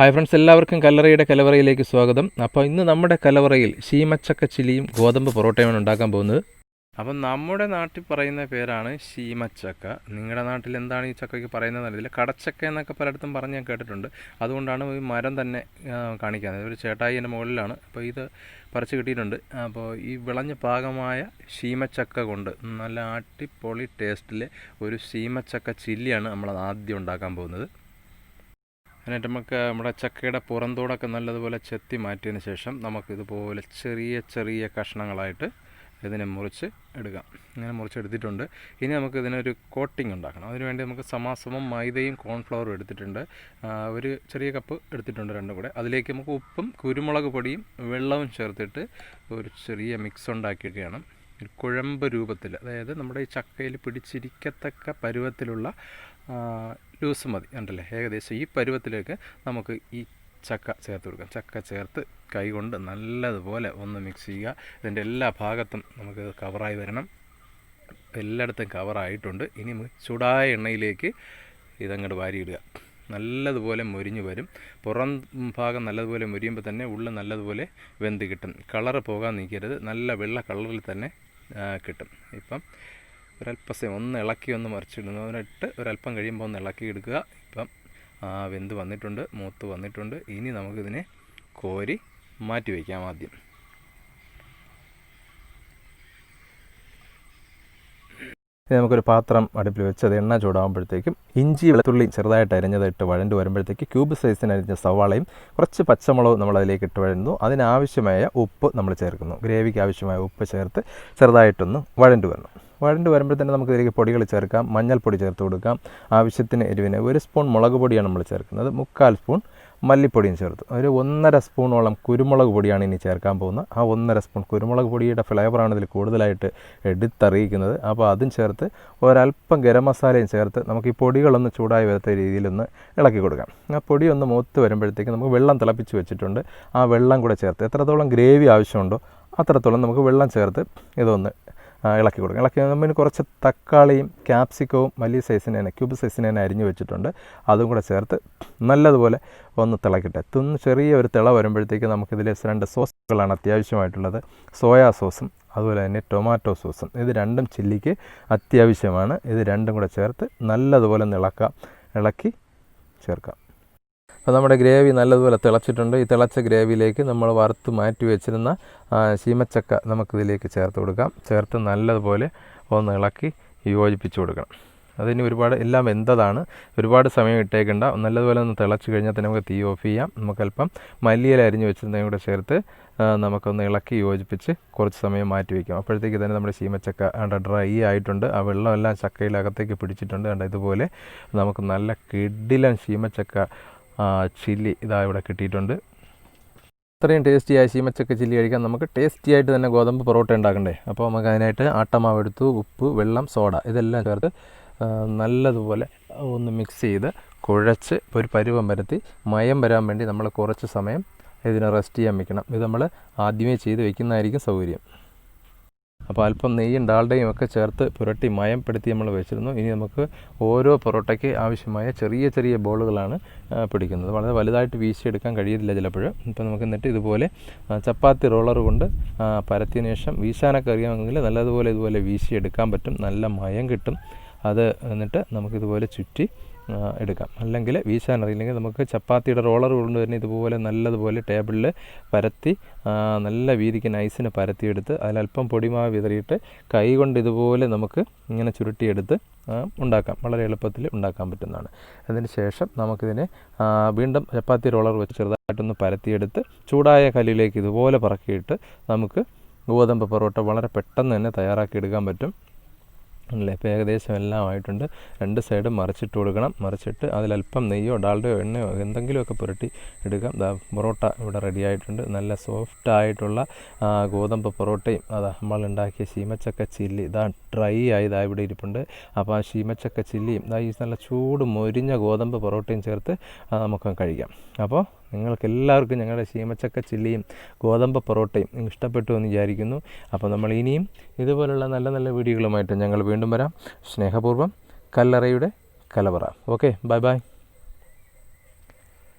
Hi friends, എല്ലാവർക്കും കല്ലറയുടെ കലവറയിലേക്ക് സ്വാഗതം. അപ്പോൾ ഇന്ന് നമ്മുടെ കലവറയിൽ ശീമച്ചക്ക ചില്ലിയും ഗോതമ്പ് പൊറോട്ടയുമാണ് ഉണ്ടാക്കാൻ പോകുന്നത്. അപ്പം നമ്മുടെ നാട്ടിൽ പറയുന്ന പേരാണ് ശീമച്ചക്ക. നിങ്ങളുടെ നാട്ടിൽ എന്താണ് ഈ ചക്കയ്ക്ക് പറയുന്നത് അറിയില്ല. കടച്ചക്ക എന്നൊക്കെ പലയിടത്തും പറഞ്ഞ് ഞാൻ കേട്ടിട്ടുണ്ട്. അതുകൊണ്ടാണ് ഈ മരം തന്നെ കാണിക്കുന്നത്. ഒരു ചേട്ടായി എൻ്റെ മുകളിലാണ്. അപ്പോൾ ഇത് പറിച്ച് കിട്ടിയിട്ടുണ്ട്. അപ്പോൾ ഈ വിളഞ്ഞ പാകമായ ശീമച്ചക്ക കൊണ്ട് നല്ല അടിപൊളി ടേസ്റ്റിലെ ഒരു ശീമച്ചക്ക ചില്ലിയാണ് നമ്മൾ ആദ്യം ഉണ്ടാക്കാൻ പോകുന്നത്. എന്നിട്ട് നമുക്ക് നമ്മുടെ ചക്കയുടെ പുറന്തോടൊക്കെ നല്ലതുപോലെ ചെത്തി മാറ്റിയതിന് ശേഷം നമുക്കിതുപോലെ ചെറിയ ചെറിയ കഷ്ണങ്ങളായിട്ട് ഇതിനെ മുറിച്ച് എടുക്കാം. ഇങ്ങനെ മുറിച്ചെടുത്തിട്ടുണ്ട്. ഇനി നമുക്ക് ഇതിനൊരു കോട്ടിംഗ് ഉണ്ടാക്കണം. അതിനുവേണ്ടി നമുക്ക് സമാസമം മൈദയും കോൺഫ്ലവറും എടുത്തിട്ടുണ്ട്. ഒരു ചെറിയ കപ്പ് എടുത്തിട്ടുണ്ട്, രണ്ടും കൂടെ. അതിലേക്ക് നമുക്ക് ഉപ്പും കുരുമുളക് പൊടിയും വെള്ളവും ചേർത്തിട്ട് ഒരു ചെറിയ മിക്സ് ഉണ്ടാക്കിയൊക്കെയാണ് ഒരു കുഴമ്പ് രൂപത്തിൽ, അതായത് നമ്മുടെ ഈ ചക്കയിൽ പിടിച്ചിരിക്കത്തക്ക പരുവത്തിലുള്ള ലൂസ് മതി ഉണ്ടല്ലേ. ഏകദേശം ഈ പരുവത്തിലേക്ക് നമുക്ക് ഈ ചക്ക ചേർത്ത് കൊടുക്കാം. ചക്ക ചേർത്ത് കൈകൊണ്ട് നല്ലതുപോലെ ഒന്ന് മിക്സ് ചെയ്യുക. ഇതിൻ്റെ എല്ലാ ഭാഗത്തും നമുക്ക് കവറായി വരണം. എല്ലായിടത്തും കവറായിട്ടുണ്ട്. ഇനി ചൂടായ എണ്ണയിലേക്ക് ഇതങ്ങോട്ട് വാരിയിടുക. നല്ലതുപോലെ മൊരിഞ്ഞ് വരും. പുറം ഭാഗം നല്ലതുപോലെ മൊരിയുമ്പോൾ തന്നെ ഉള്ളിൽ നല്ലതുപോലെ വെന്ത് കിട്ടും. കളറ് പോകാൻ നിൽക്കരുത്. നല്ല വെള്ള കളറിൽ തന്നെ കിട്ടും. ഇപ്പം ഒരല്പസം ഒന്ന് ഇളക്കി ഒന്ന് മറിച്ചിടുന്നതിനിട്ട് ഒരല്പം കഴിയുമ്പോൾ ഒന്ന് ഇളക്കി എടുക്കുക. ഇപ്പം വെന്ത് വന്നിട്ടുണ്ട്, മൂത്ത് വന്നിട്ടുണ്ട്. ഇനി നമുക്കിതിനെ കോരി മാറ്റി വയ്ക്കാം. ആദ്യം നമുക്കൊരു പാത്രം അടുപ്പിൽ വെച്ച് അത് എണ്ണ ചൂടാകുമ്പോഴത്തേക്കും ഇഞ്ചി വെളുത്തുള്ളി ചെറുതായിട്ട് അരിഞ്ഞതിട്ട് വഴണ്ട് വരുമ്പോഴത്തേക്ക് ക്യൂബ് സൈസിന് അരിഞ്ഞ സവാളയും കുറച്ച് പച്ചമുളകും നമ്മൾ അതിലേക്ക് ഇട്ട് വഴന്നു. അതിനാവശ്യമായ ഉപ്പ് നമ്മൾ ചേർക്കുന്നു. ഗ്രേവിക്ക് ആവശ്യമായ ഉപ്പ് ചേർത്ത് ചെറുതായിട്ടൊന്ന് വഴണ്ട് വരണം. വഴണ്ട് വരുമ്പോൾ തന്നെ നമുക്ക് ഇതിലേക്ക് പൊടികൾ ചേർക്കാം. മഞ്ഞൾപ്പൊടി ചേർത്ത് കൊടുക്കാം. ആവശ്യത്തിന് എരിവിന് 1 സ്പൂൺ മുളക് പൊടിയാണ് നമ്മൾ ചേർക്കുന്നത്. 3/4 സ്പൂൺ മല്ലിപ്പൊടിയും ചേർത്ത് ഒരു 1.5 സ്പൂണോളം കുരുമുളക് പൊടിയാണ് ഇനി ചേർക്കാൻ പോകുന്നത്. ആ 1.5 സ്പൂൺ കുരുമുളക് പൊടിയുടെ ഫ്ലേവറാണ് ഇതിൽ കൂടുതലായിട്ട് എടുത്തറിയിക്കുന്നത്. അപ്പോൾ അതും ചേർത്ത് ഒരല്പം ഗരം മസാലയും ചേർത്ത് നമുക്ക് ഈ പൊടികളൊന്ന് ചൂടായി വരത്ത രീതിയിലൊന്ന് ഇളക്കി കൊടുക്കാം. ആ പൊടി ഒന്ന് മൂത്ത് വരുമ്പോഴത്തേക്ക് നമുക്ക് വെള്ളം തിളപ്പിച്ച് വെച്ചിട്ടുണ്ട്. ആ വെള്ളം കൂടെ ചേർത്ത് എത്രത്തോളം ഗ്രേവി ആവശ്യമുണ്ടോ അത്രത്തോളം നമുക്ക് വെള്ളം ചേർത്ത് ഇതൊന്ന് ഇളക്കി കൊടുക്കാം. ഇളക്കി നമ്മൾ കുറച്ച് തക്കാളിയും ക്യാപ്സിക്കവും വലിയ സൈസിന് തന്നെ ക്യൂബ് സൈസിന് തന്നെ അരിഞ്ഞ് വെച്ചിട്ടുണ്ട്. അതും കൂടെ ചേർത്ത് നല്ലതുപോലെ ഒന്ന് തിളക്കട്ടെ. ചെറിയ ഒരു തിള വരുമ്പോഴത്തേക്ക് നമുക്കിതിൽ 2 സോസുകളാണ് അത്യാവശ്യമായിട്ടുള്ളത്. സോയാ സോസും അതുപോലെ തന്നെ ടൊമാറ്റോ സോസും. ഇത് രണ്ടും ചില്ലിക്ക് അത്യാവശ്യമാണ്. ഇത് രണ്ടും കൂടെ ചേർത്ത് നല്ലതുപോലെ ഇളക്കി ചേർക്കാം. അപ്പോൾ നമ്മുടെ ഗ്രേവി നല്ലതുപോലെ തിളച്ചിട്ടുണ്ട്. ഈ തിളച്ച ഗ്രേവിയിലേക്ക് നമ്മൾ വറുത്ത് മാറ്റി വെച്ചിരുന്ന ശീമച്ചക്ക നമുക്കിതിലേക്ക് ചേർത്ത് കൊടുക്കാം. ചേർത്ത് നല്ലതുപോലെ ഒന്ന് ഇളക്കി യോജിപ്പിച്ച് കൊടുക്കണം. അതിന് എല്ലാം വെന്തതാണ്. ഒരുപാട് സമയം ഇട്ടേക്കണ്ട. നല്ലതുപോലെ ഒന്ന് തിളച്ച് കഴിഞ്ഞാൽ തന്നെ നമുക്ക് തീ ഓഫ് ചെയ്യാം. നമുക്കല്പം മല്ലിയില അരിഞ്ഞ് വെച്ചിരുന്നതും കൂടെ ചേർത്ത് നമുക്കൊന്ന് ഇളക്കി യോജിപ്പിച്ച് കുറച്ച് സമയം മാറ്റി വയ്ക്കാം. അപ്പോഴത്തേക്ക് തന്നെ നമ്മുടെ ശീമച്ചക്ക ഡ്രൈ ആയിട്ടുണ്ട്. ആ വെള്ളമെല്ലാം ചക്കയിലകത്തേക്ക് പിടിച്ചിട്ടുണ്ട്. ഇതുപോലെ നമുക്ക് നല്ല കിടിലൻ ശീമച്ചക്ക ചില്ലി ഇവിടെ കിട്ടിയിട്ടുണ്ട്. ഇത്രയും ടേസ്റ്റിയായ ശീമച്ചക്ക ചില്ലി കഴിക്കാൻ നമുക്ക് ടേസ്റ്റി ആയിട്ട് തന്നെ ഗോതമ്പ് പൊറോട്ട ഉണ്ടാക്കണ്ടേ. അപ്പോൾ നമുക്ക് അതിനായിട്ട് ആട്ടമാവ് എടുത്തു, ഉപ്പ്, വെള്ളം, സോഡ ഇതെല്ലാം ചേർത്ത് നല്ലതുപോലെ ഒന്ന് മിക്സ് ചെയ്ത് കുഴച്ച് ഒരു പരുവം വരുത്തി മയം വരാൻ വേണ്ടി നമ്മൾ കുറച്ച് സമയം ഇതിനെ റെസ്റ്റ് ചെയ്യാൻ വെക്കണം. ഇത് നമ്മൾ ആദ്യമേ ചെയ്ത് വെക്കുന്നതായിരിക്കും സൗകര്യം. അപ്പോൾ അല്പം നെയ്യും ഡാൽഡയും ഒക്കെ ചേർത്ത് പുരട്ടി മയപ്പെടുത്തി നമ്മൾ വെച്ചിരുന്നു. ഇനി നമുക്ക് ഓരോ പൊറോട്ടയ്ക്ക് ആവശ്യമായ ചെറിയ ചെറിയ ബോളുകളാണ് പിടിക്കുന്നത്. വളരെ വലുതായിട്ട് വീശിയെടുക്കാൻ കഴിയില്ല ചിലപ്പോൾ. ഇപ്പോൾ നമുക്ക് എന്നിട്ട് ഇതുപോലെ ചപ്പാത്തി റോളർ കൊണ്ട് പരത്തിയതിന് ശേഷം വീശാനൊക്കെ അറിയാമെങ്കിൽ നല്ലതുപോലെ ഇതുപോലെ വീശിയെടുക്കാൻ പറ്റും. നല്ല മയം കിട്ടും. അത് എന്നിട്ട് നമുക്കിതുപോലെ ചുറ്റി എടുക്കാം. അല്ലെങ്കിൽ വീശാനറിയില്ലെങ്കിൽ നമുക്ക് ചപ്പാത്തിയുടെ റോളർ കൊണ്ട് തന്നെ ഇതുപോലെ നല്ലതുപോലെ ടേബിളിൽ പരത്തി നല്ല വീതിക്ക് നൈസിന് പരത്തിയെടുത്ത് അതിലല്പം പൊടിമാവ് വിതറിയിട്ട് കൈ കൊണ്ട് ഇതുപോലെ നമുക്ക് ഇങ്ങനെ ചുരുട്ടിയെടുത്ത് ഉണ്ടാക്കാം. വളരെ എളുപ്പത്തിൽ ഉണ്ടാക്കാൻ പറ്റുന്നതാണ്. അതിന് ശേഷം നമുക്കിതിനെ വീണ്ടും ചപ്പാത്തി റോളർ വെച്ച് ചെറുതായിട്ടൊന്ന് പരത്തിയെടുത്ത് ചൂടായ കല്ലിലേക്ക് ഇതുപോലെ പറക്കിയിട്ട് നമുക്ക് ഗോതമ്പ് പൊറോട്ട വളരെ പെട്ടെന്ന് തന്നെ തയ്യാറാക്കി എടുക്കാൻ പറ്റും അല്ലേ. ഇപ്പോൾ ഏകദേശം എല്ലാം ആയിട്ടുണ്ട്. 2 സൈഡും മറിച്ചിട്ട് കൊടുക്കണം. മറിച്ചിട്ട് അതിലല്പം നെയ്യോ ഡാൽഡയോ എണ്ണയോ എന്തെങ്കിലുമൊക്കെ പുരട്ടി എടുക്കാം. പൊറോട്ട ഇവിടെ റെഡി ആയിട്ടുണ്ട്. നല്ല സോഫ്റ്റായിട്ടുള്ള ഗോതമ്പ് പൊറോട്ടയും നമ്മൾ ഉണ്ടാക്കിയ ശീമച്ചക്ക ചില്ലി ഡ്രൈ ആയി ഇവിടെ ഇരിപ്പുണ്ട്. അപ്പോൾ ആ ശീമച്ചക്ക ചില്ലിയും ഈ നല്ല ചൂട് മൊരിഞ്ഞ ഗോതമ്പ് പൊറോട്ടയും ചേർത്ത് നമുക്ക് കഴിക്കാം. അപ്പോൾ നിങ്ങൾക്ക് എല്ലാവർക്കും ഞങ്ങളുടെ ശീമച്ചക്ക ചില്ലിയും ഗോതമ്പ് പൊറോട്ടയും ഇഷ്ടപ്പെട്ടു എന്ന് വിചാരിക്കുന്നു. അപ്പോൾ നമ്മൾ ഇനിയും ഇതുപോലുള്ള നല്ല നല്ല വീഡിയോകളുമായിട്ട് ഞങ്ങൾ വീണ്ടും വരാം. സ്നേഹപൂർവ്വം കല്ലറയുടെ കലവറ. Okay, bye bye.